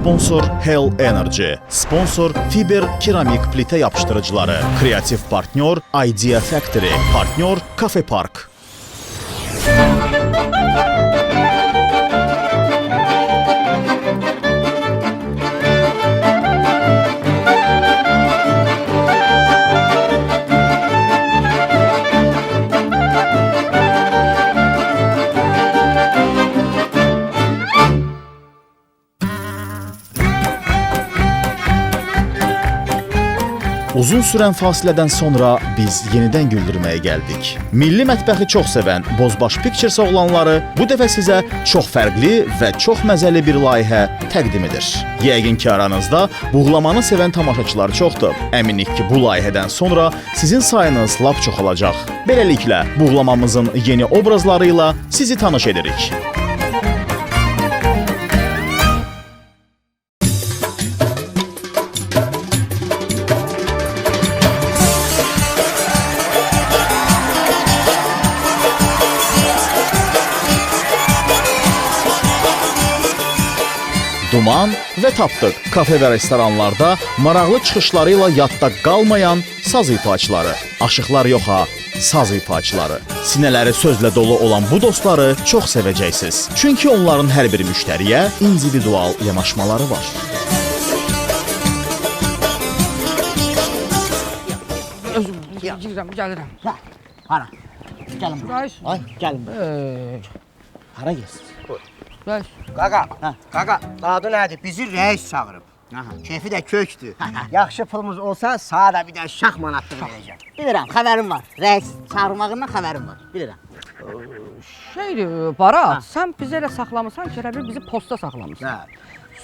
Sponsor Hell Energy. Sponsor Fiber keramik plitə yapışdırıcıları. Kreativ partnyor Idea Factory. Partnyor Cafe Park. Uzun sürən fasilədən sonra biz yenidən güldürməyə gəldik. Milli mətbəxi çox sevən Bozbaş Pictures oğlanları bu dəfə sizə çox fərqli və çox məzəli bir layihə təqdim edir. Yəqin ki, aranızda buğlamanı sevən tamaşaçılar çoxdur. Əminik ki, bu layihədən sonra sizin sayınız lap çoxalacaq. Beləliklə, buğlamamızın yeni obrazlarıyla sizi tanış edirik. Duman və Tapdıq kafe və restoranlarda maraqlı çıxışlarıyla yadda qalmayan saz ifaçıları. Aşıqlar yox ha, saz ifaçıları. Sinələri sözlə dolu olan bu dostları çox sevəcəksiniz. Çünki onların hər bir müştəriyə individual yanaşmaları var. Gəlirəm. Hara? Gəlin. Reis. Ay, gəlin. Hara gəlsin? Reis. Qaqa, adı nədir? Bizi rəis çağırıb. Keyfi də kökdür. Yaxşı pulumuz olsa, sağa da bir də şax manatlıq verəcəm. Bilirəm, xəbərim var. Rəis çağırmağından xəbərim var. Bilirəm. Şeydir, Barat, sən bizi elə saxlamısan ki, elə bil bizi posta saxlamısan.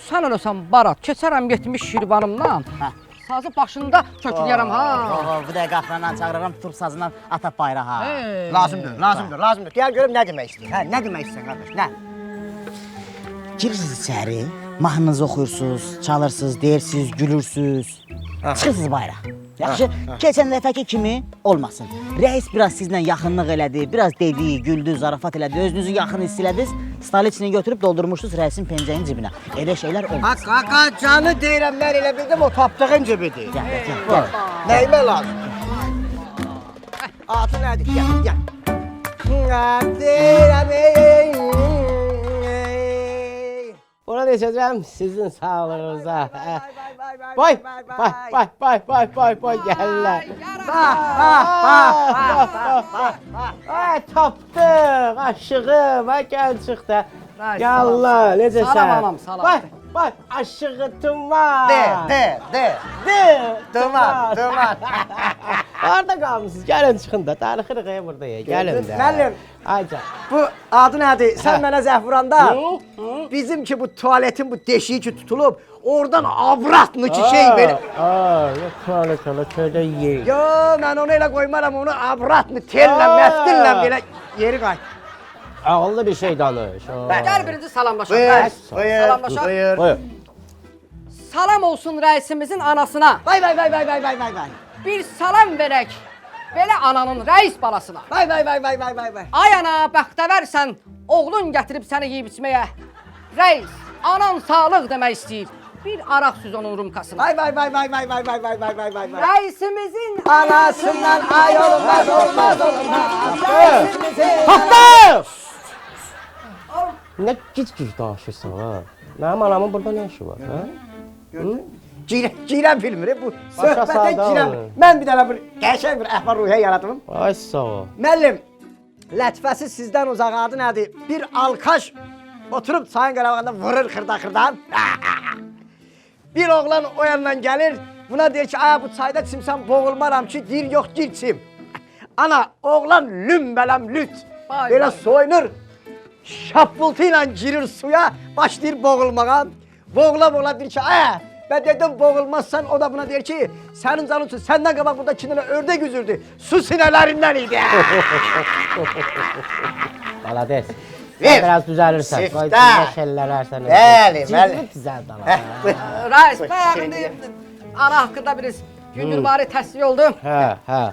Sən eləsən Barat, keçərəm 70 şirvanımdan, sazı başında kökləyərəm ha. Bu dəqiqə axrandan çağırıram, tutub sazından atap bayrağı ha. Lazımdır. Gəl görüm nə demək istəyir. Hə, nə demək istəyir qardaş, nə? Girirsiniz içəri, mahnınızı oxuyursunuz, çalırsınız, deyirsiniz, gülürsünüz. Çıxırsınız bayrağa. Yaxşı, keçən dəfəki kimi olmasın. Rəis biraz sizlə yaxınlıq elədi, biraz dedi, güldü, zarafat elədi, özünüzü yaxın hiss elədiniz, stoliçini götürüb doldurmuşdunuz rəisin pencəyinin cibinə. Elə şeylər olmaz. Qaqa, canı deyirəm, mən elə bildim o tapdığın cibidir. Gəl. Nəyimə lazım? Adı nədir? Gəl. Buna desəcəm sizin sağlığınıza. Bay, gəlirlər. Ay, tapdıq, aşığım, ay gəl çıx da. Yallah, necəsən? Salam anam, salam. Bay, aşığı tuman. Duman. Harada qalmışsınız? Gəlin çıxın da, darıxırıq buradaya, gəlin də. Müəllim, Ayca. bu adı nədir? Sən mənə zəhv vuranda bizim ki bu tuvaletin bu deşiyi ki tutulub, oradan abratmı ki şey belə. Yok tuvalet köydə yeyir. Yo, mən onu elə qoymaram, onu abratmı, tellə, məftillə belə yeri qayıt. Ağıllı bir şey danış. Gəl birinci salamlaşaq. Buyur. Salam olsun rəisimizin anasına. Vay. Bir salam verək belə ananın rəis balasına. Vay. Ay ana, bəxtəvərsən, oğlun gətirib səni yeyib içməyə. Rəis, anan sağlıq demək istəyir. Bir araq süz onun rumkasına. Vay. Rəisimizin Anasından ay olmaz. Hatta! Ne gic danışırsan ha? Mənim anamın burada ne işi var ha? Girəm bilmir, bu Başa söhbətə saldı girəm. onu. Mən bir dənə bir qəşəng bir əhval-ruhiyyə yaradım. Ay sağ ol. Müəllim, lətifəsi sizdən uzaq adı nədir? Bir alkaş oturub çayın qırağında vurur xırda-xırdan. Bir oğlan o yandan gəlir, buna deyir ki, aya bu çayda çimsən boğulmaram ki, deyir, yox, gir çim. Ana, oğlan lümbələm lüt, belə soyunur, şapultu ilə girir suya, başlayır boğulmağa. Boğula deyir ki, aya, ben dedim boğulmazsan, o da buna deyir ki, senin canın için, senden qabaq burada 2 dənə ördək üzürdü, su sinələrindən idi. Balades. Ver. Biraz düzəlirsən. Siftah. Şəllərərsən. Bəli. Güzel dala. Rəis, bayağında ana haqqında bir gündürvari təsvir oldu. Hə.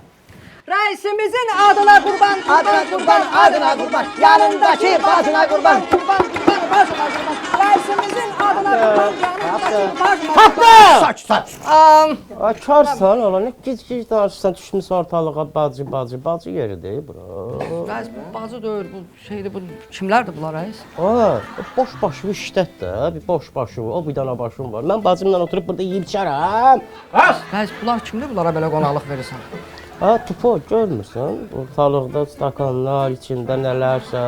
Rəisimizin adına qurban, Adına qurban, yanındakı bacına qurban. Reisimizin adına kurban canım. Saç saç. Ay karsan ola, nə gic danışırsan, düşmüsən ortalığa bacı yeridir bura. Reis bu bacı deyil, bu şeydir, bu kimlərdir bunlar reis? Aa, boş başı işlət də, bir boş başı, o bir dana başım var. Mən bacımla oturub burada yeyib içərəm. Reis bunlar kimdir, bunlara belə qonaqlıq verirsən? Ha, tupo görmürsən? Ortalıqda stakanlar, içində nələrsə.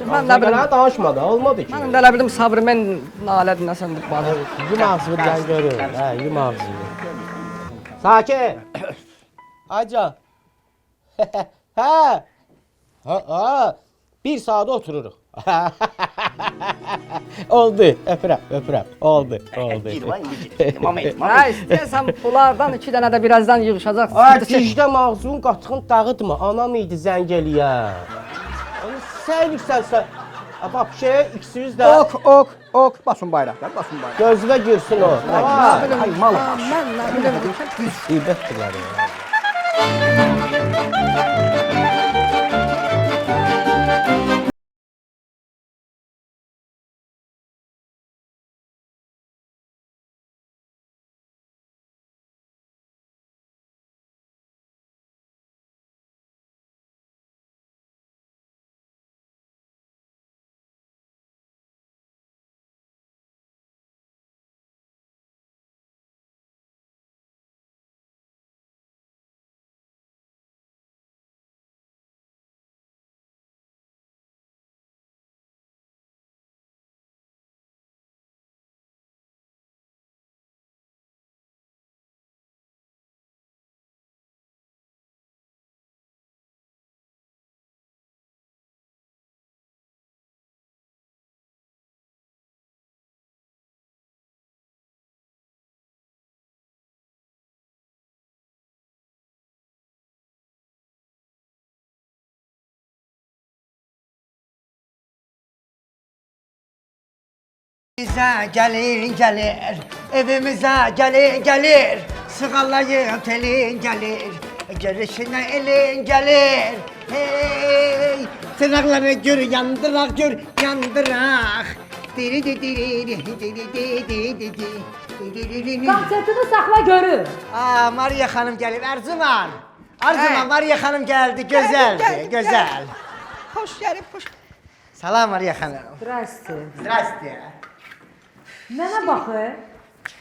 Mən nə bilim. Danışma da, olmadı ki. Mən də elə bildim Sabri, mən nalədir, nəsəndir bacı. Yum ağzını ben görürüm. Hə, yum ağzını. Sakin. Aycan. Hə. Ha. Bir saat otururuq. Oldu. Öpürəm. Oldu. Reis, deyəsən bunlardan 2 dənə də birazdan yığışacaq. Ay, dicdə mağzun qatığın dağıtma. Anam idi zəng eləyən. Sən yüksəlsən. Bak şey, iksiniz də. Ok. Basın bayraqlar, basın bayraq. Gözünə girsin o. Ay mal. Mən nə bilim. İbətdirlər ya. Bize gelir, evimize gelir, sıgalayıp telin gelir, gelişine elin gelir. Hey, tırnakları gör, yandırak. Diri di diri di diri di di. Konsertini saxla görür. Aa, Maria Hanım gelip Erzuman. Maria Hanım geldi, güzel. Hoş gelip, hoş. Salam Maria Hanım. Здравствуйте. Mənə baxı.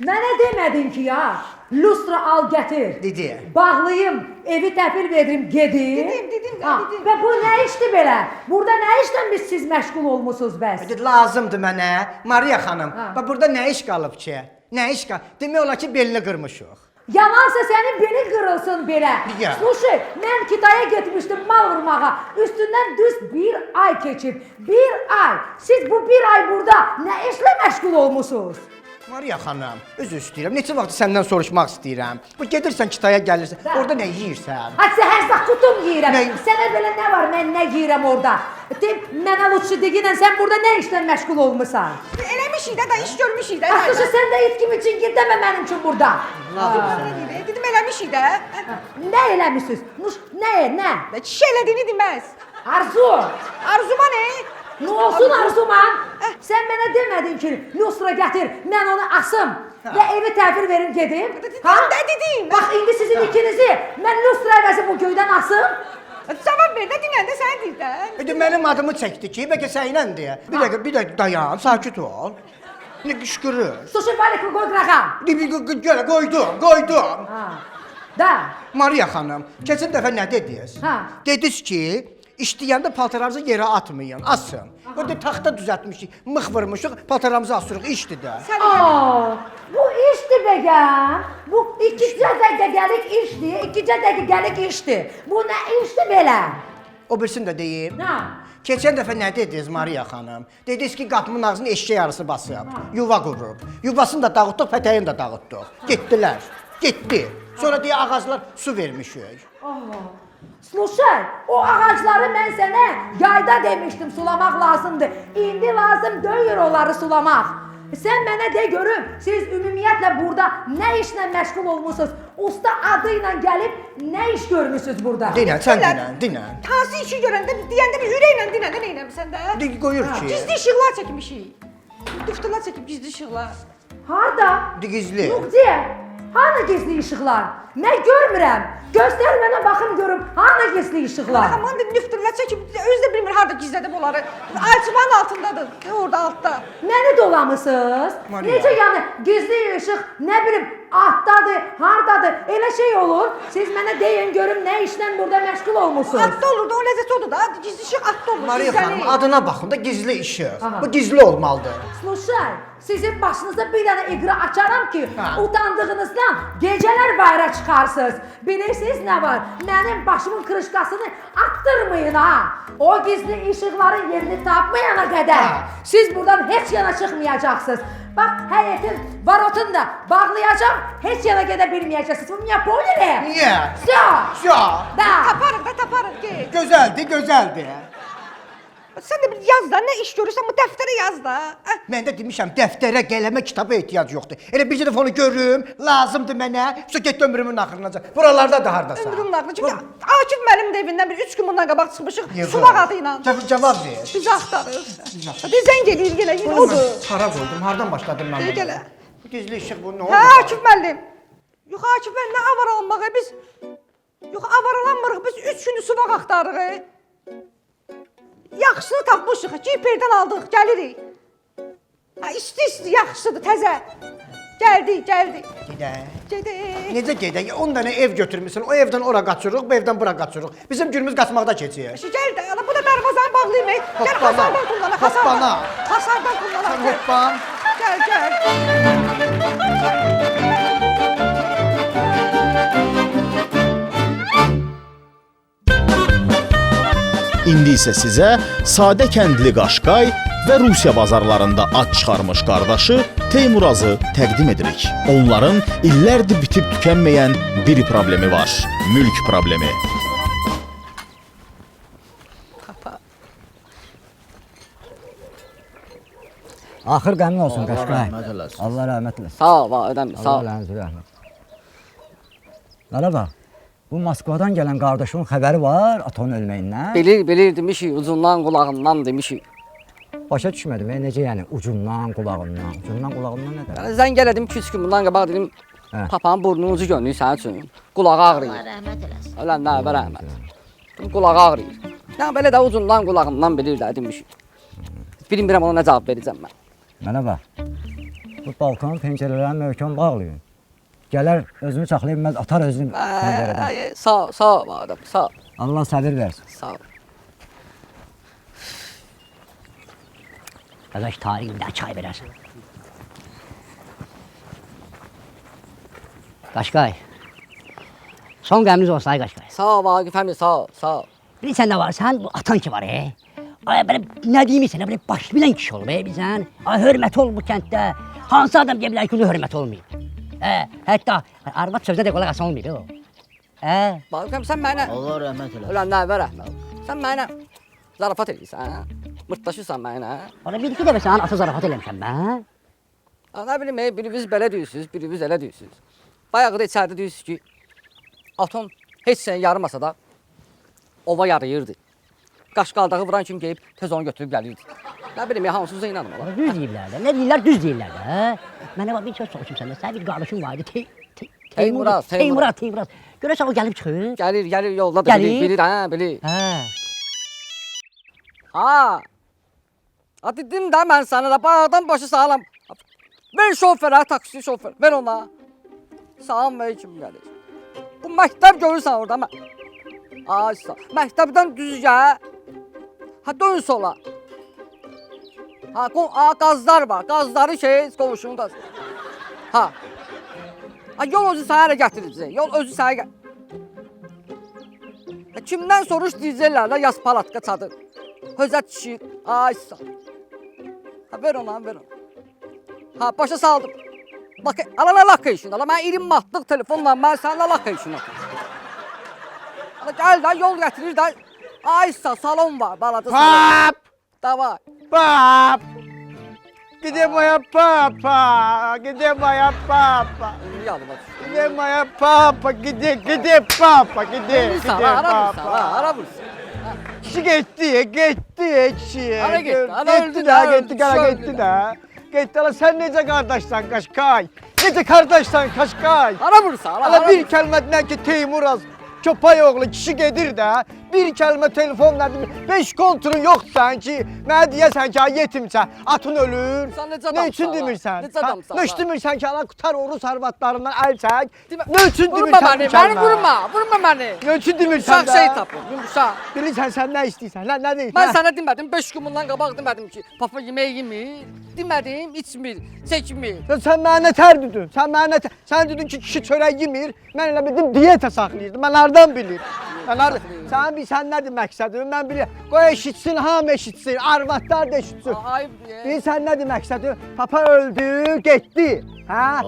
Mənə demədin ki ya, lustra al gətir. Dedi. Bağlayım, evi təpir veririm, gedim. Dedim, Və bu nə işdir belə? Burada nə işlə siz məşğul olmusunuz bəs? Lazımdır mənə, Maria Hanım. Ha. Bax burada nə iş qalıb ki? Demək olar ki, belini qırmışıq. Yalansa senin belin kırılsın belə. Ya. Slушай, mən Kitaya getmişdim mal vurmağa. Üstündən düz 1 ay keçib. 1 ay. Siz bu 1 ay burada nə işlə məşğul olmusunuz? Maria Hanım, özür istəyirəm. Neçə vaxt səndən soruşmaq istəyirəm. Bu gedirsən Kitaya gəlirsən, orada nə yeyirsən? Hadi səhər zaxtutum yeyirəm. Nə? Sənə belə nə var, mən nə yeyirəm orada? Mənə lütfü deyinən sən burada nə işlə məşğul olmusan? Eləmişik də iş görmüşük də. Axı sən də it kimi cingir demə mənim üçün burada. Dedim eləmişik də. Nə eləmisiniz? Nə? Çiş elədiyini deməz. Arzu. Arzuma ne? Nə olsun Arzuman? Sən mənə demədin ki, lustra gətir, mən onu asım və evi təhvil verim gedim? Də dedim. Bax, indi sizin ikinizi mən lustra əvəzi bu göydən asım. Cavab ver də dinləndə sən deyirsən. Mənim adımı çəkdi ki, bəlkə səninlə deyə. Bir dəqiqə dayan, sakit ol. Ne qışqırır? Suşur balıqı qoy qırağa. Gələ, qoydum. Da. Maria Hanım, keçən dəfə nə dediniz? Dediniz ki, İşləyəndə paltarlarınızı yerə atmayın, asın. Burada taxta düzəltmişik, mıx vurmuşuq, paltarlarımızı asırıq, işdir də. Bu işdir bəgəm. Bu 2 dəqiqəlik işdir, 2 dəqiqəlik işdir. Bu nə işdir belə? O birisini də deyim. Nə? Keçən dəfə nə dediniz Maria Hanım? Dediniz ki, qapımın ağzını eşşək yarısı basıb, yuva qurub. Yuvasını da dağıtdıq, pətəyini də dağıtdıq. Getdi. Sonra deyə ağaclar su vermişik. Slушай, o ağacları mən sənə yayda demişdim sulamaq lazımdır. İndi lazım deyil onları sulamaq. Sən mənə de görüm, siz ümumiyyətlə burada nə işlə məşğul olmusunuz? Usta adı ilə gəlib nə iş görmüsünüz burada? Dinən, sən dinən, dinən. Hansı işi görəndə deyəndə bir ürəklə dinəndə nə eləmisən də? Qoyur ki. Gizli işıqlar çəkmişik. Düftürlər çəkib gizli işıqlar. Harda? Gizli. Yox deyə. Hanı gizli işıqlar? Mən görmürəm. Göstər mənə baxım görüm. Hanı gizli işıqlar? Aman da düftürlər çəkib özü də bilmir harda gizlədib onları. Alçıvanın altındadır. Orada altda. Məni dolamısınız? Maria. Necə yəni gizli işıq, nə bilim, altdadır, hardadır? Elə şey olur. Siz mənə deyin görüm nə işlə burada məşğul olmusunuz? Atda olurdu, o ləzzət odur da. Gizli işıq atda olur. Mariya gizlənir. xanım, adına baxın da gizli işıq. Aha. Bu gizli olmalıdır. Sluşay, sizin başınızda bir dənə iqra açaram ki, Ha. utandığınızdan gecələr bayra çıxarsınız. Bilirsiniz nə var? Mənim başımın kırışkasını attırmayın ha. O gizli işıqların yerini tapmayana qədər Ha. siz buradan heç yana çıxmayacaqsınız. Bax, həyətin varotunu da bağlayacağım, heç yana gedə bilməyəcəksiniz. Bunu niyə poyere? Niyə? Все. Ya, Da. Taparıq da taparıq ki. gözəldir, gözəldir. Sən də bir yaz da, nə iş görürsən bu dəftərə yaz da. Mən də demişəm, dəftərə, qələmə, kitaba ehtiyac yoxdur. Elə bir dəfə onu görüm, lazımdır mənə. Sonra get ömrümün axırınacan. Buralarda da hardasa. Ömrümün ağrını. Çünki Akif müəllim də evindən bir 3 gün bundan qabaq çıxmışıq. Yox. Sulaq adı ilə. Cavab ver. Bizi axtarır. Hadi zəng eləyir gələ, yine odur. Hara qoydum? Hardan başladım mən Gələ, bunu? gələ. Bu gizli işıq bu nə oldu? Hə, Akif müəllim. Yox, Akif müəllim, nə avaralanmağı biz... Yox, avaralanmırıq, biz 3 gündür suvaq axtarırıq. Yaxşısını tapmışıq, Ciperdən aldıq, gəlirik. Ha, isti, yaxşıdır, təzə. Gəldik. Gedək. Gedək. Necə gedək? 10 dənə ev götürmüsən. O evdən ora qaçırıq, bu evdən bura qaçırıq. Bizim günümüz qaçmaqda keçir. Gəl də, ala, bu da darvazanı bağlayayım. Gəl, Hoppana. hasardan kullanaq, Hoppana. Hasardan kullanaq. Sən hoppan. Gəl. İndi isə sizə sadə kəndli Qaşqay və Rusiya bazarlarında ad çıxarmış qardaşı Teymurazı təqdim edirik. Onların illərdir bitib tükənməyən bir problemi var. Mülk problemi. Axır qəmin olsun Qaşqay. Allah rəhmət eləsin. Sağ ol, ödəm, sağ ol. Allah rəhmət. Mənə bax. Bu Moskvadan gələn qardaşımın xəbəri var atanın ölməyindən. Bilir demişik, ucundan qulağından demişik. Başa düşmədim. Necə yəni ucundan, qulağından. Ucundan, qulağından nə demək? Zəng elədim 2-3 gün bundan qabaq dedim, Hə. papanın burnunun ucu görünür sənin üçün. Qulağı ağrıyır. Rəhmət eləsin. Ölən nə bə rəhmət. Dedim, qulağı ağrıyır. Ya belə də ucundan, qulağından bilir də demişik. Bilmirəm ona nə cavab verəcəm mən. Mənə bax. Bu balkonun pəncərələrini möhkəm bağlayın. Gələr özünü saxlaya bilməz, atar özünü pəncərədən. Sağ ol adam, sağ ol. Allah səbir versin. Sağ ol. Qardaş tarixində çay verərsən. Qaşqay. Son qəmimiz olsun ay Qaşqay. Sağ ol Vaqif əmi, sağ ol. Bilirsən nə var? Sən bu atan ki var Ay belə nə deyim sənə belə baş bilən kişi ol bilsən. Ay hörmət ol bu kənddə. Hansı adam deyə bilər ki, hörmət olmayıb? Hətta arvad sözünə də qulaq asan olmayıb o. Vaqif əmi sən mənə Allah rəhmət eləsin. ölən nə bə rəhmət. Sən mənə zarafat edirsən, mırtlaşırsan mənə. Ona bir iki dəfə sənin ata zarafat eləmişəm mən. Nə bilim, biriniz belə deyirsiniz, biriniz elə deyirsiniz. Bayağı da içəridə deyirsiniz ki, atom heç səni yarımasa da ova yarayırdı. Qaşqaldağı vuran kim geyib tez onu götürüb gəlirdi. Nə bilim, hansınıza inanım ola. Düz deyirlər də. Nə deyirlər? Düz deyirlər də. Mənə bax bir söz soruşum səndən. Sənin bir qardaşın var idi. Teymurad. Görəsən o gəlib çıxır? Gəlir yolda da Gəlir? bilir. Hə. Ha. Dedim də mən sənə də bayaqdan başı sağlam. Ver şoförə, taksi şoför, ver ona. Salam ver kim gəlir. Bu məktəb görürsən orada mən. Ay sağ. Məktəbdən düz gəl. Ha dön sola. Ha qazlar var. Qazları qovuşun qaz. Ha. Ha yol özü sənə gətirəcək. Yol özü sənə kimdən soruş deyəcəklər yaz palatka çadır. Hözət kişi. Ay sağ. Ha ver ona. Ha başa saldım. Bak alana location. Ala mən 20 manatlıq telefonla mən sənə location atım. Ala gəl də yol gətirir də. Ay sağ salon var balaca. Pap! Davay. Pap! Gide moya papa, gide moya papa. Yadıma düşdü. Gide moya papa, gide papa, gide Ara vursan, papa. ara vursan. Kişi gitti kişi. Ana gitti, ana öldü Gitti de, de, öldü, gitti kara öldü gitti de. de. Gitti ala sen necə qardaşsan Qaşqay? Necə qardaşsan Qaşqay? Ara vursan, ara Ala bir vursan. kəlmədən ki Teymuraz köpək oğlu kişi gedir də, bir kəlmə telefon nədir? 5 kontrolun yoxsan ki, mənə deyəsən ki, ay yetimsən, atın ölür. Sən necə Nə adamsan, üçün ala? demirsən? Necə adamsan, Nə üçün ala? demirsən ki, ala qutar Orus arvadlarından əl çək? Demə- Nə üçün Vurma demirsən məni, bu kəlmə? məni vurma, vurma məni. Nə üçün demirsən Uşaq şey tapır, yumuşaq. Bilirsən sən nə istəyirsən? Nə deyirsən? Mən sənə demədim, 5 gün bundan qabaq demədim ki, papa yemək yemir. Demədim, içmir, çəkmir. Sən mənə nə tər dedin? Sən dedin ki, kişi çörək yemir. Mən elə bildim diyeta saxlayırdım. Mən hardan bilir? Mən hardan? Sən nə demək istədin? Mən bilirəm. Qoy eşitsin, hamı eşitsin. Arvadlar da eşitsin. Ayıb deyə. Bilirsən nə demək istədin? Papa öldü, getdi. Hə?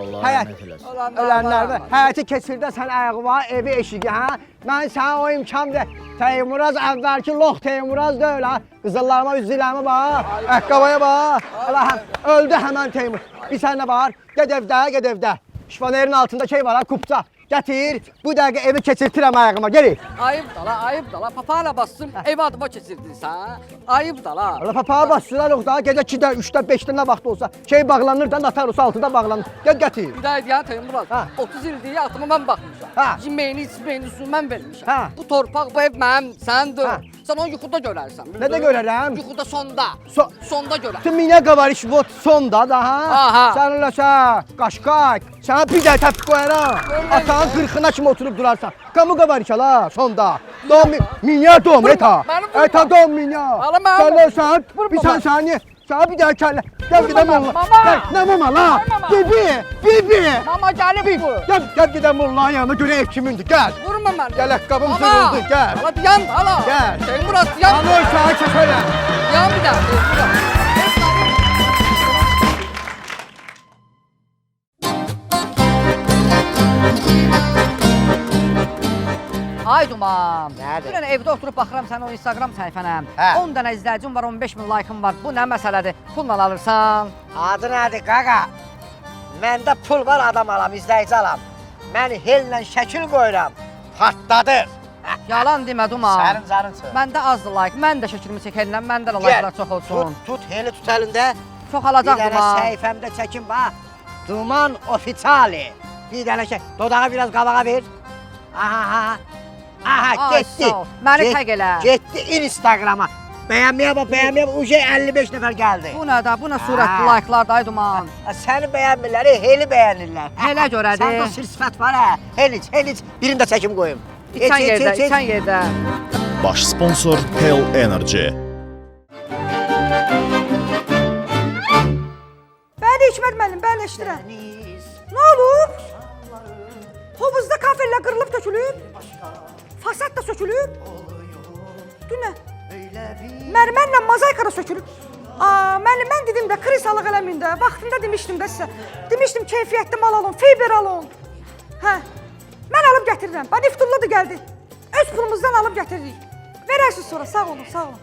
Ölənlər də həyatı keçirdə sən ayağıma, evi, eşiği, hə? Mən sənə o imkan ver. Teymuraz əvvəlki lox Teymuraz deyil ha. Qızıllarıma, üzülərimə bax. Əqqabaya bax. Allah öldü həmən Teymur. Bir sənə var. Ged evdə. Şifanerin altında şey var ha, kupça. Gətir, bu dəqiqə evi keçirtirəm ayağıma, geri. Ayıb da la, papağana bassın, ev adıma keçirdin sən. Ayıb da la. Allah papağa bassılar o da, gecə 2-də, 3-də, 5-də nə vaxt olsa şey bağlanır da, Nataros 6-da bağlanır. Gətir. Bir daha deyən Teymuraz, Ha. 30 ildir atıma mən baxmışam. Ha. Yeməyini, içməyini, suyunu mən vermişəm. Ha. Bu torpaq, bu ev mənim, sənindir. Ha. Sən onu yuxuda görərsən. bildin? Nədə görərəm? Yuxuda sonda. So- Sonda görərsən. Ты меня говоришь вот sonda da ha. Aha. Sən elə sən Qaşqay. Sənə bir də təpik qoyaram. Görməyim. Atağın 40-ına kimi oturub durarsan. Kamu говоришь la sonda. Dom меня dom Vurma, eta. məni vurma. Eta dom меня. Ala məni Sən vurma. ölsən Vurma bir məni. sən saniye. Sənə bir daha kəllə. Gəl Vurma gedəm məni, onunla. mama. Gəl, nə mama la? Vurma məni. Bibi. Mama gəlib bu. Gəl gedəm onların yanına görə ev kimindir. Gəl. Vurma məni. Gəl, ayaqqabım Mama. cırıldı, gəl. Ala dayan, ala. Gəl. Teymuraz, dayan. Ana uşağı kəsərəm. Dayan bir daha. Teymuraz. Ay Duman. Nədir? Dünən evdə oturub baxıram sənin o Instagram səhifənə. Hə. 10 dənə izləyicim var, 15 min like'ım var. Bu nə məsələdir? Pulla alırsan? Adı nədir qaqa? Məndə pul var, adam alam, izləyici alam. Mən hellə şəkil qoyuram. Partladır. Yalan demə Duman. Sərin zarın çıx. Məndə azdır like. Mən də şəklimi çəkərəm. Məndə də like'lar çox olsun. Tut, heli tut əlində. Çox Bir alacaq dənə Duman. səhifəmdə çəkin bax. Duman Oficiali. Bir dənə şey. Dodağı biraz qabağa ver. Aha. Aha, Ay, getdi. sağ ol. Məni Get- tag elə. Getdi Instagrama. Bəyənməyə bax, bəyənməyə bax. Uje 55 nəfər gəldi. Bu nə də? Bu nə surətli Ha. like'lar da ay Duman. Səni bəyənmirlər, heli bəyənirlər. Helə görədir. Səndə sir sifət var hə. Helic. Birində çəkim qoyum. İçən yerdə, içən yerdə. Baş sponsor Hell Energy. Bəli Hikmət müəllim, bəli eşidirəm. Nə olub? Hovuzda kafellər qırılıb tökülüb. Fasad da sökülüb. Dünən mərmərlə mozaika da sökülüb. Müəllim, mən dedim də krisalıq eləməyin də. Vaxtında demişdim də sizə. Demişdim keyfiyyətli mal alın, fiber alın. Hə. Mən alıb gətirirəm. Bax Niftulla da gəldi. Öz pulumuzdan alıb gətiririk. Verərsiniz sonra. Sağ olun, sağ olun.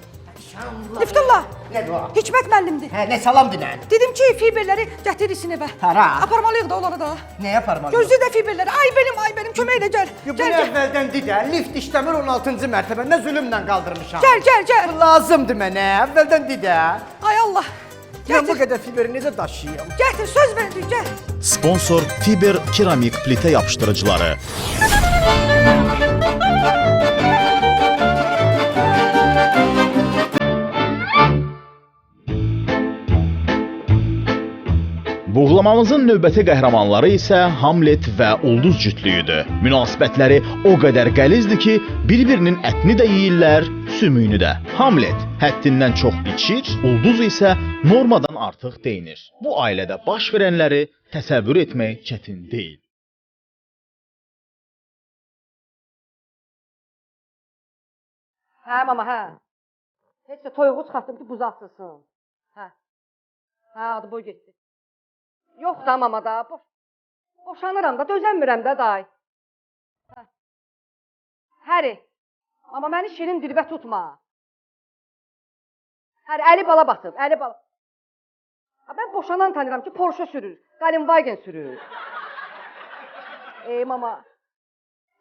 Niftulla. Nədir o? Hikmət müəllimdir. Hə, nə salam dinən? Dedim ki, fiberləri gətirirsin evə. Hara? Aparmalıyıq da onları da. Nə yaparım? Gözlü də fiberləri. Ay benim, kömək elə gəl. Bu Gəl, nə gəl. əvvəldən dedə, lift işləmir 16-cı mərtəbəndə zülmlə qaldırmışam. Gəl. Bu lazımdır mənə, əvvəldən dedə. Ay Allah. Mən bu Gətir, qədər fiberi necə daşıyım? gətir, söz verdik, gəl. Sponsor Fiber keramik plitə yapışdırıcıları. Buğlamamızın növbəti qəhrəmanları isə Hamlet və Ulduz cütlüyüdür. Münasibətləri o qədər qəlizdir ki, bir-birinin ətini də yeyirlər, sümüyünü də. Hamlet həddindən çox içir, Ulduz isə normadan artıq deyinir. Bu ailədə baş verənləri təsəvvür etmək çətin deyil. Hə mama, hə. Heç də toyuğu çıxartdım ki, buzatsın. Hə. Hə, adı boy getdi. Yox da mama da. Boşanıram da, dözəmirəm də day. Hə. Həri. Amma məni şirin dilbə tutma. Həri, Əli bala batıb, Əli bala. Ben boşanan tanıram ki Porsche sürür, Volkswagen sürür. Mama.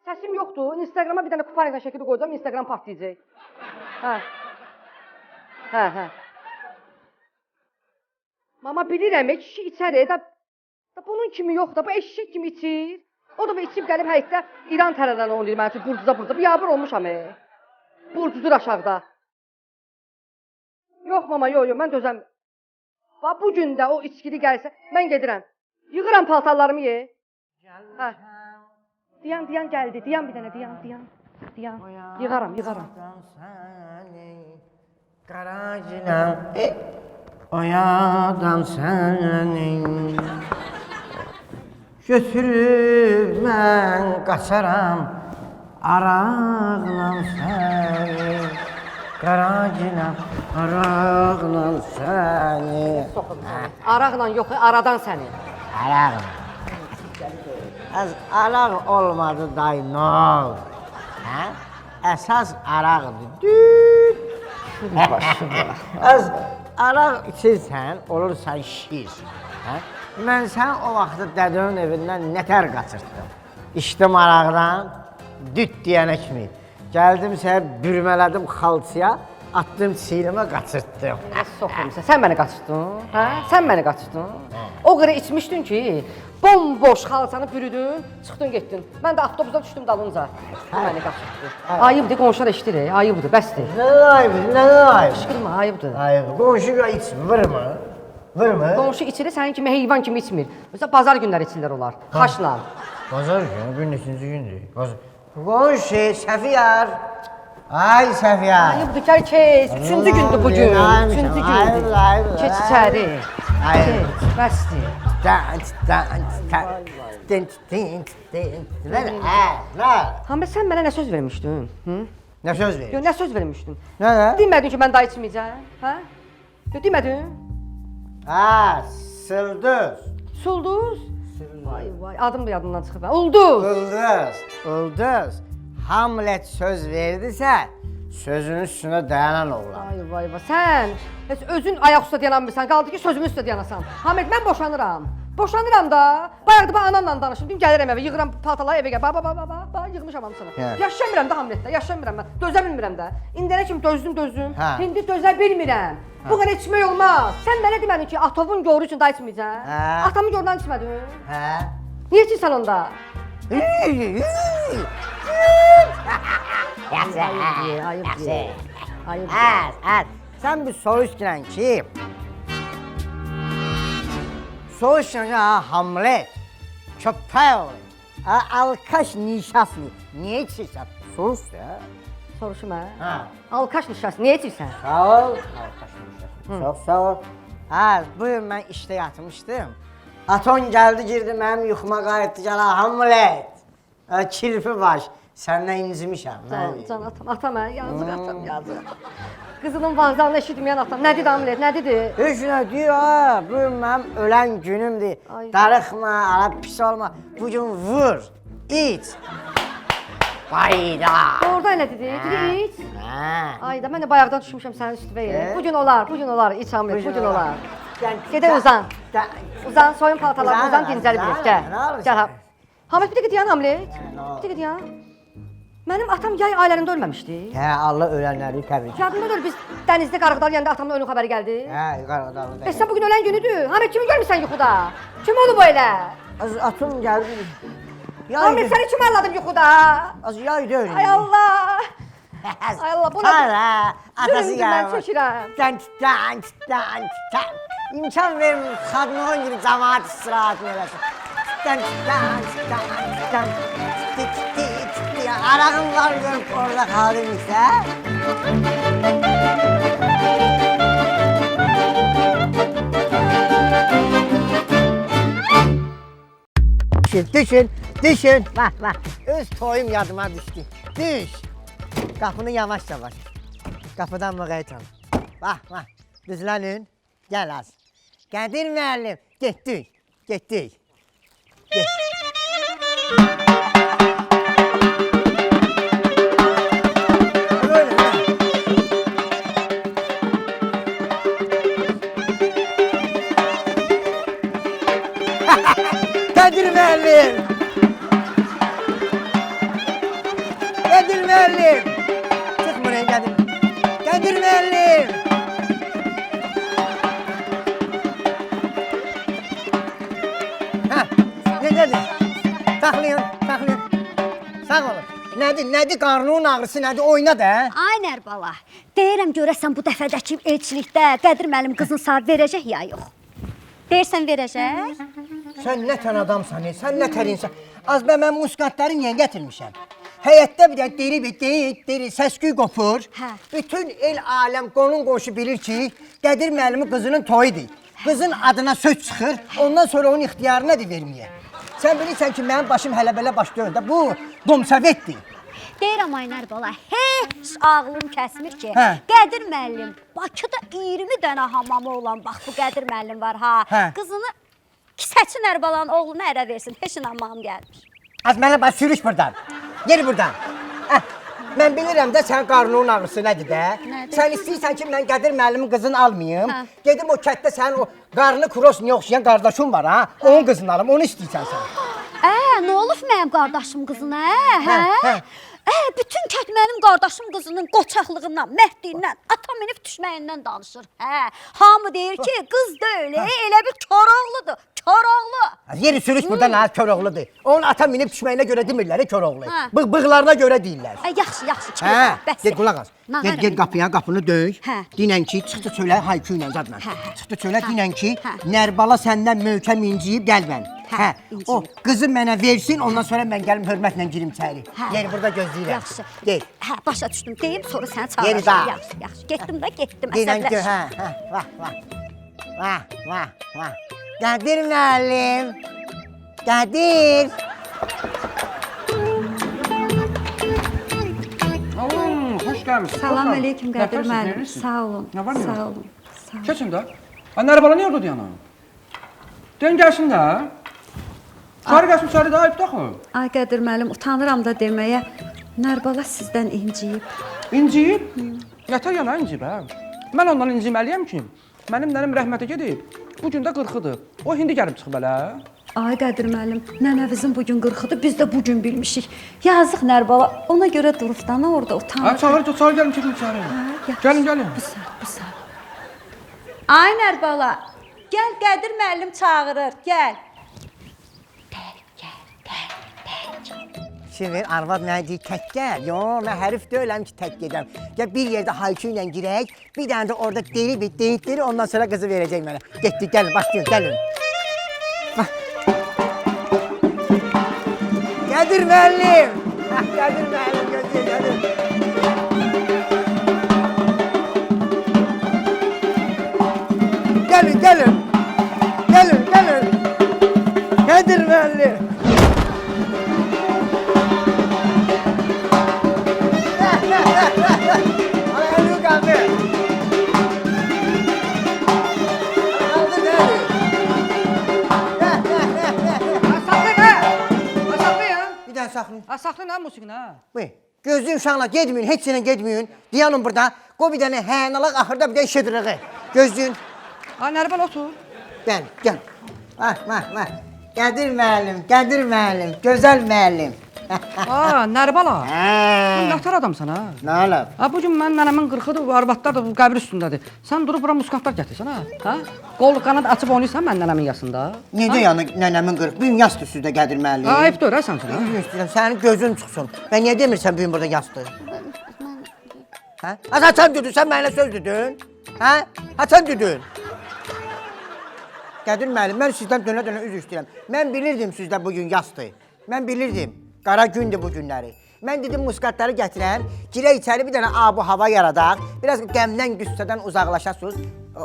Səsim yoxdur. Instagrama bir dənə kupaniklə şəkili qoyacağam, Instagram partlayacaq. Hə. Mama bilirəm, kişi içər, da bunun kimi yox da, bu eşek kimi içir. O da içib gəlib həyətdə İran tərədən oynayır mənim üçün, burcuda. Biabır olmuşam, burcudur aşağıda. Yox mama, yox, mən dözəm. Bax, bu gün də o içkili gəlsə, mən gedirəm. Yığıram paltarlarımı, Hə. Diyan gəldi, diyan bir dənə, diyan. Yığaram. Qaracılam, oyadam səni. Götürüb mən qaçaram, araqla səni. Qaracılam, araqla səni. Araqla yox, aradan səni. Araq. Az araq olmadı day ne oldu? Əsas araqdır. Düt. Az araq içirsən, olursan şir. Mən sən o vaxtı dədənin evindən nətər qaçırtdım. İçdim araqdan, düt deyənə kimi. Gəldim sənə bürmələdim xalçıya, attım çiğnimə qaçırtdım. Soxumsa, sən məni qaçırdın, Sən məni qaçırdın. O qədər içmişdin ki, bomboş xalçanı bürüdün, çıxdın getdin. Mən də avtobusdan düşdüm dalınca. Bu məni qaçırdı. Ayıbdır, qonşular eşidir, ayıbdır, bəsdir. Nə ayıbdır, nə ayıbdır? Qışqırma, ayıbdır. Ayıbdır, qonşu içmir, vırmı? Qonşu içilir, sənin kimi heyvan kimi içmir. Mesela bazar günləri içirlər onlar, xaşla. Bazar günü, günün üçüncü gündür. Qonşu, Səfiyar. Ay Səfiyar. Ayıbdır, gəl keç. Üçüncü gündür bugün. Üçüncü gündür. Keç içəri. Keç, bəsdir. Hamid, sən mənə nə söz vermişdin? Nə söz verir? Nə söz vermişdin? Nə? Demədin ki, mən daha içməyəcəm, Demədin? Sıldız. Sulduz? Vay, adım da yadımdan çıxıb. Ulduz. Ulduz. Hamlet söz verdisə, sözünün üstünə dayanan oğlan. Vay, sən heç özün ayaq üstə dayanamırsan, qaldı ki, sözümün üstə dayanasan. Hamid, mən boşanıram. Boşanıram da. Bayaqda anamla danışdım, dün gəlirəm evə, yığıram paltaları evə gəl. Bax, yığmışam hamısını. Yaşamıram da Hamletdə, yaşamıram mən. Dözə bilmirəm də. İndiyənə kimi dözdüm. İndi dözə bilmirəm. Bu qədər içmək olmaz. Sən mənə demədin ki, atovun yoğuru üçün daha içməyəcəm. Atamın yoğurundan içmədin. Niyə içirsən onda? Ayıbdır. Sən bir soruşdun ki, Hamlet, köpək oğlu, alkaş nişasını niyə içirsən? Soruş da. Soruşum Alkaş nişası, niyə içirsən? Sağ ol, alkaş nişası. Çox sağ ol. Bugün mən işdə yatmışdım. Aton gəldi, girdi mənim yuxuma qayıtdı, Hamlet. Kirpi baş, səndən incimişəm. Can atam, yazıq. Qızılın vağzalını eşitməyən atam. Nə dedi Hamlet, nə dedi? Heç nə deyir, bugün mənim ölən günümdür. Darıxma, pis olma. Bugün vur, iç. Bayda. Orada nə dedi? Dedi iç. Ayda, mən də bayaqdan düşmüşəm sənin üstüvə. Bugün olar, iç Hamlet, bugün olar. Gedə uzan. Uzan, soyun paltalarını, uzan, dincəli bilir. Gəl. Hamlet, bir dəqiqə deyən Hamlet. Bir dəqiqə deyən. Mənim atam yay aylarında ölməmişdi. Allah ölənləri təbrik. Yadımda deyil, biz dənizdə qarğıdar yəndə atamın ölüm xəbəri gəldi. Qarğıdarlı. Sən bugün ölən günüdür. Hamid, kimi görmüsən yuxuda? Kim olub o elə? Atım gəldi. Hamid, səni kim arladın yuxuda? Az yay deyil. Ay Allah! Ay Allah, bu nə? Atası Zülümdür, mən çəkirəm. İmkan verin, xadmon gibi cemaat istirahatını eləsin. Arağım var görüp orada kaldım ise. Düşün. Bak. Öz toyum yadıma düştü. Düş. Kapını yavaş. Kapıdan mıqaya çal. Bak. Düzlenin. Gel az. Kadir müəllim. Getdik. Get. müəllim. Çıx buraya Qədir. Qədir müəllim. Hə, necədir? Saxlayın, saxlayın. Sağ olun. Nədir qarnının ağrısı, nədir? Oyna da. Ay Nərbala, deyirəm görəsən bu dəfədəki elçilikdə Qədir müəllim qızın saat verəcək ya yox? Deyirsən verəcək? Sən nə tən adamsan, sən nə tər insan. Az mən muskatları niyə gətirmişəm? Həyətdə bir də deri səsküy qopur. Hə. Bütün el aləm, qonun qonşu bilir ki, Qədir müəllimin qızının toyudur. Qızın adına söz çıxır, ondan sonra onun ixtiyarı nədir verməyə? Sən bilirsən ki, mənim başım hələ belə baş deyil də, bu domsovetdir. Deyirəm ay Nərbala, heç ağlım kəsmir ki, Hə. Qədir müəllim Bakıda 20 dənə hamamı olan bax bu Qədir müəllim var ha. Hə. Qızını Kisəçi Nərbalanın oğluna ərə versin, heç inanmağım gəlmir. Az mənə bax, sürüş buradan. Gel buradan. Mən bilirəm də sənin qarnının ağrısı nədir də. Nədir? Sən istəyirsən ki, mən Qədir müəllimin qızını almayım. Hə. Gedim o kətdə sənin o qarnı krosniyə oxşayan qardaşın var ha. Onun qızını alım, onu istəyirsən sən. Nə olub mənim qardaşım qızına, hə? hə. Bütün kət mənim qardaşım qızının qoçaqlığından, mərdliyindən, ata minib düşməyindən danışır. Hə, hamı deyir ki, qız deyil, elə bir Koroğludur, Koroğlu. Yeri sürüş buradan ha, Koroğludur. Onun ata minib düşməyinə görə demirlər, Koroğlu. Hə. Bığlarına görə deyirlər. Yaxşı, Hə, bəs. get qulaq as. Nağarım. Get qapıya, qapını döy. Hə. Dinən ki, çıxdı çölə haykü ilə zadla. Hə. Çıxdı çölə dinən ki, Hə. Nərbala səndən möhkəm inciyib gəl mən. Hə, O inciyib. qızı mənə versin, ondan sonra mən gəlim hörmətlə girim içəri. Hə. Yəni burada gözləyirəm. Yaxşı. Get. Hə, başa düşdüm. Deyim, sonra səni Yeri çağıracağım. daha. Yaxşı, yaxşı. Getdim də, getdim. Dinən ki, Əsəbləş. hə, vah, vah. Vah, vah, vah. Qədir müəllim. Qədir. Hoş gelmişsin. Salam aleyküm Qədir Nəfəssiz, müəllim. neylisin? Sağ olun. Ne var ne yok? Sağ olun. Sağ olun. Keçin də. Nərbala niyə orada yana? Den gəlsin də. Sarı gəlsin, sarı da ayıb daxı. Ay Qədir müəllim, utanıram da deməyə. Nərbala sizdən inciyib. İnciyib? Yata yana inciyib hə. Mən ondan inciməliyəm ki, mənim nənəm rəhmətə gedib. Bu gün də 40-dır. O hindi gəlib çıxıb hələ. Ay Qədir müəllim, nənəvizin bugün 40-dır, biz də bugün bilmişik. Yazıq Nərbala, ona görə durub da orada utanır. Ha, çağır gəlin çəkin içəri. yaxşı. Gəlin, gəlin. Bu saat, bu saat. Ay Nərbala, gəl Qədir müəllim çağırır, gəl. Şimdi arvad mənə deyir, tək gəl. Yo, mən hərif deyiləm ki, tək gedəm. Gəl bir yerdə haykü ilə girək, bir dənə də orada deri, ondan sonra qızı verəcək mənə. Getdik, gəlin, başlayın, gəlin. Bax. Qədir müəllim! Qədir müəllim, gözləyir, Qədir. Gəlin, gəlin. Gəlin, gəlin. Qədir müəllim. Aleluya kaldı. Kaldı değil. Saxlayın ha. Saxlayın. Bir daha saxlayın. Saxlayın ha musiqini ha. Buyur. Gözlüyün uşaqlar getməyin, heç yerə getməyin. Deyalım burada. Qoy bir dənə hənalaq, axırda bir dənə şıdırığı. Gözlüyün. Ha Nərbal otur. Gəl, gəl. Vah. Qədir müəllim, gözəl müəllim. Ha Nərbala. Hə. Nətər adamsan ha? Nə olub? Ha bu gün mən nənəmin 40-dır, bu arvadlar da bu qəbir üstündədir. Sən durub bura muskatlar gətirsən ha? Ha? Qol qanad açıb oynayırsan mən nənəmin yasında. Necə yəni nənəmin 40? Bugün yastı sizdə Qədir müəllim. Ha, ayıbdır ha sən ha? İstəyirəm, sənin gözün çıxsın. Və niyə demirsən bugün burada yastı? Hə? Ha, sən dedin, sən mənə söz dedin. Hə? Ha, sən dedin. Qədir müəllim, mən sizdən dönə-dönə üzr istəyirəm. Mən bilirdim sizdə bugün yastı. Mən bilirdim. Qara gündür bu günləri. Mən dedim muskatları gətirəm, girək içəri bir dənə abu hava yaradaq, biraz qəmdən, qüssədən uzaqlaşasınız.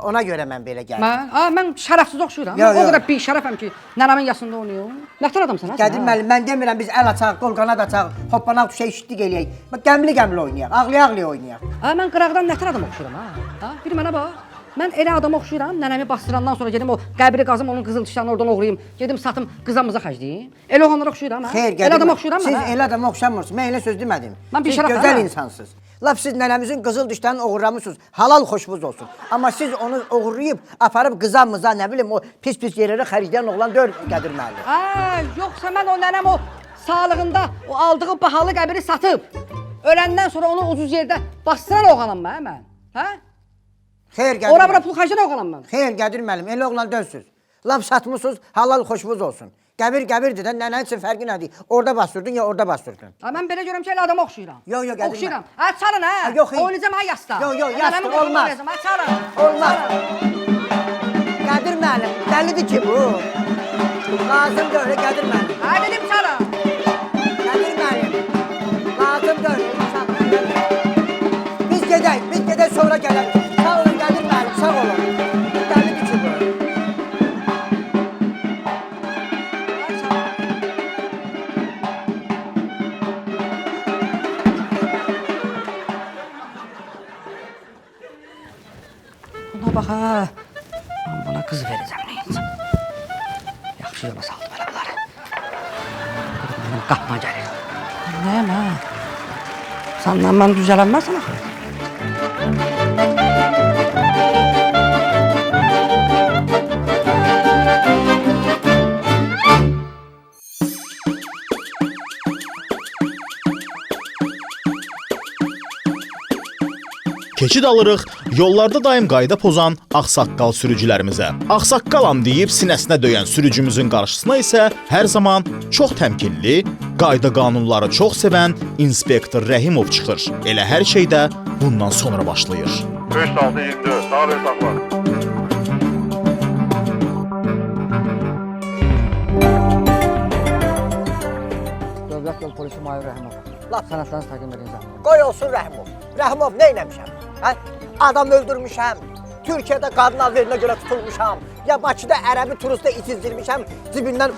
Ona görə mən belə gəldim. Mən şərəfsiz oxşuyuram. Yox, O yox. qədər bir şərəfəm ki, nənəmin yasında oynayıram. Nətər adamsan ha? Qədir müəllim, mən demirəm biz əl açaq, qol qanad açaq, hoppanaq düşək, şitlik eləyək. Bax, qəmli-qəmli oynayaq, ağlaya-ağlaya oynayaq. Mən qıraqdan nətər adam oxşuyuram ha? Ha? Bir mənə bax. Mən elə adama oxşuyuram, nənəmi bastırandan sonra gedim o qəbri qazım, onun qızıl dişlərini oradan oğrayım, gedim satım qızamıza xərcləyim. Elə onlara oxşuyuram ha? Xeyr, Elə adama oxşuyuram siz mən. elə adama oxşamırsınız. Mən elə söz demədim. Mən bir Siz şərəf gözəl ha? insansınız. Lap siz nənəmizin qızıl dişlərini oğurlamısınız. Halal xoşbuz olsun. Amma siz onu oğurlayıb, aparıb qızamıza, nə bilim, o pis-pis yerlərə xərcləyən oğlan deyil Qədir müəllim. Yoxsa mən o nənəm o sağlığında o aldığı bahalı qəbri satıb. Öləndən sonra onu ucuz yerdə bastıran oğlanam mən. Hə? Xeyr Qədir Ora bura müəllim. pul xərcləyən oğlanam mən. Xeyr Qədir müəllim, elə oğlan dözsüz. Laf satmısınız, halal xoşunuz olsun. Qəbirdir də, nənənin üçün fərqi nədir? Orada bastırdın ya orada bastırdın. Ha mən belə görürəm ki, elə adama oxşayıram. Yo, yo, Qədir Oxşayıram. Hə, çalın hə. Ha, yox, hayır. Oynayacağım ha yasda. Yo, yo, Hə, yasda mənim qoxum olmaz. oynayacağım, hə, çalın. Olmaz. Qədir müəllim, dəlidir ki bu. Lazım deyil Qədir müəllim. Hə, dedim çalın. Qədir müəllim, lazım deyil. Biz gedək sonra gələrik. Sağ olun Qədir müəllim, sağ olun. Dəlidir ki bu. Buna bax hə. Mən buna qız verəcəm neyəcəm. Yaxşı yola saldım elə bunları. Mənim qapma gəlir. Nəyəm hə? Səndən mən düzələnməzsən axı. Keçid alırıq yollarda daim qayda pozan ağsaqqal sürücülərimizə. Ağsaqqalam deyib sinəsinə döyən sürücümüzün qarşısına isə hər zaman çox təmkinli, qayda qanunları çox sevən inspektor Rəhimov çıxır. Elə hər şey də bundan sonra başlayır. 5-6-24, sağ ver saxlar. Dövlət yol polisi Mahir Rəhimov. Laf. Sənədlərinizi təqdim edəcəm. Qoy olsun Rəhimov. Rəhimov nə eləmişəm? Hə? Adam öldürmüşəm. Türkiyədə qadın alverinə görə tutulmuşam. Ya Bakıda ərəbi turistə itizdirmişəm. Cibindən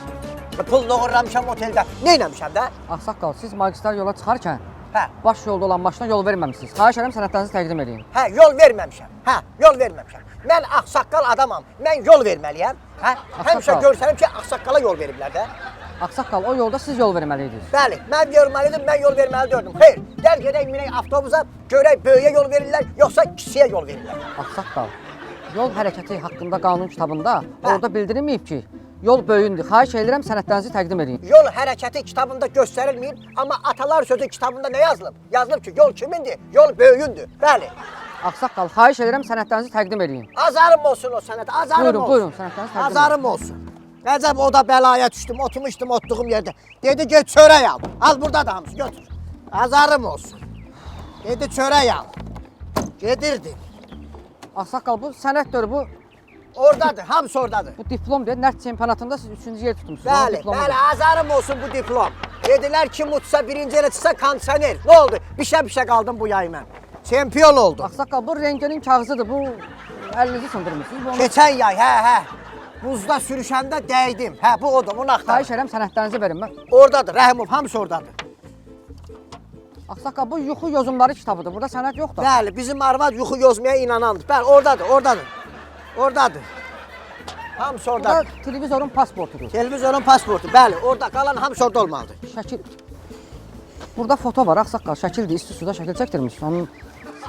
pul doğramışam oteldə. Nə eləmişəm də? Ağsaqqal, siz magistral yola çıxarkən Hə. baş yolda olan maşına yol verməmisiniz. Xahiş edirəm sənədlərinizi təqdim edin. Hə, yol verməmişəm. Hə, yol verməmişəm. Mən ağsaqqal adamam. Mən yol verməliyəm. Hə? Həmişə görsənəm ki, ağsaqqala yol veriblər də. Ağsaqqal, o yolda siz yol verməliydiniz. Bəli, mən verməlidim, mən yol verməli gördüm. Xeyr, gəl gedək minək avtobusa, görək böyüyə yol verirlər, yoxsa kişiyə yol verirlər. Ağsaqqal, yol hərəkəti haqqında qanun kitabında orada bildirilməyib ki, yol böyündür. Xahiş edirəm sənədlərinizi təqdim edin. Yol hərəkəti kitabında göstərilməyib, amma atalar sözü kitabında nə yazılıb? Yazılıb ki, yol kimindir? Yol böyüyündür. Bəli. Ağsaqqal, xahiş edirəm sənədlərinizi təqdim edin. Azarım olsun o sənət, azarım Buyurun, olsun. buyurun, sənədlərinizi təqdim edin. Azarım olsun. Nəcəb o da bəlaya düşdüm, oturmuşdum otduğum yerdə. Dedi get çörək al. Al burada da hamısı götür. Azarım olsun. Dedi çörək al. Gedirdi. Ağsaqqal, bu sənəddir, bu Oradadır, hamısı oradadır. bu diplom deyir. Nərd çempionatında siz 3-cü yer tutmusunuz. Bəli, bəli, azarım olsun bu diplom. Dedilər kim utsa birinci yerə çıxsa kondisioner. Nə oldu? Bişə qaldım bu yay mən. Çempion oldum. Ağsaqqal, bu rengenin kağızıdır, bu əlinizi sındırmışsınız. Bu onu- Keçən yay, hə. Buzda sürüşəndə dəydim. Hə, bu odur, bunu axtarım. Xahiş edirəm sənədlərinizi verin. Mən Oradadır, Rəhimov, hamısı oradadır. Ağsaqqal, bu yuxu yozumları kitabıdır. Burada sənəd yoxdur. Bəli, bizim arvad yuxu yozmaya inanandır. Bəli, oradadır, oradadır. Oradadır. Hamısı oradadır. Burada televizorun pasportudur. Televizorun pasportu, bəli, orada qalan hamısı orada olmalıdır. Şəkil. Burada foto var, Ağsaqqal, şəkildir. İsti suda şəkil çəkdirmişsən. Onun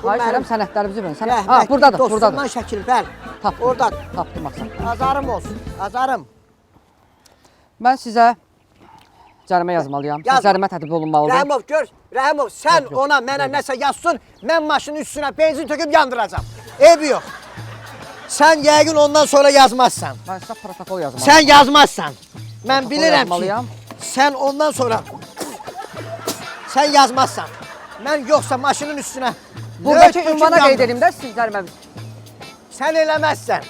xahiş mənim- edirəm sənədlərimizi verin. Sənəd. Rəhmətli Ha, buradadır, dostumdan buradadır. şəkil, bəli. Tapdım. Oradadır. Tapdım Ağsaqqal. Azarım olsun, azarım. Mən sizə cərimə yazmalıyam. Siz Yazma. cərimə tətbiq olunmalıdır. Rəhimov gör, Rəhimov sən ona mənə nəsə yazsın, mən maşının üstünə benzin töküb yandıracam. Eybi yox. Sən yəqin ondan sonra yazmazsan. Mən sizə protokol yazmalıyam. Sən yazmazsan. Mən bilirəm ki, yazmalıyam. sən ondan sonra sən yazmazsan. Mən yoxsa maşının üstünə Buradakı nöt töküb ünvana qeyd yandırım. edim də siz cəriməmiz. Sən eləməzsən.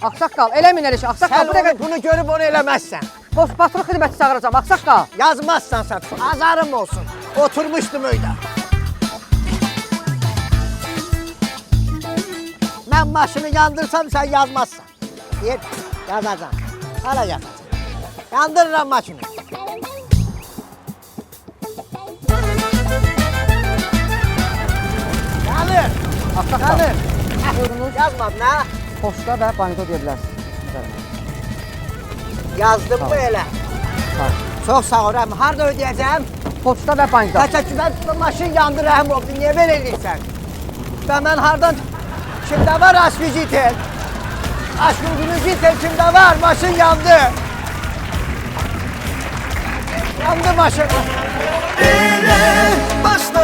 Ağsaqqal, eləmin elə şey. Ağsaqqal, Sən bu dəqiqə bunu görüb onu eləməzsən. postpatrul xidməti çağıracağam. Ağsaqqal. Yazmazsan sən. Azarım olsun. Oturmuşdum öydə. Mən maşını yandırsam sən yazmazsan. Deyir, yazacağım. Hala yazacağım. Yandırıram maşını. Yanır. Ağsaqqal. Yanır. Buyurunuz. Yazmadım ha. Poçta və banka deyə bilərsiniz. Cərimə. Yazdım mı elə? Sağ ol. Çox sağ ol Rəhim. Harada ödəyəcəm? Poçta və banka. Təşəkkürlər. Maşın yandı Rəhim oldu. Niyə belə eləyirsən? Və mən hardan... Kimdə var aşvizitel? Aşvizitel kimdə var? Maşın yandı. Yandı maşın. Elə başla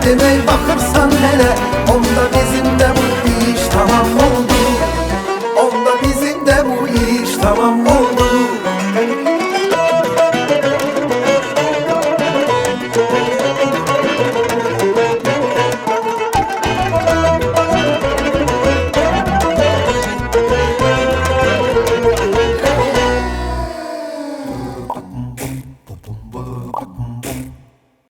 demey baxırsan hələ, onda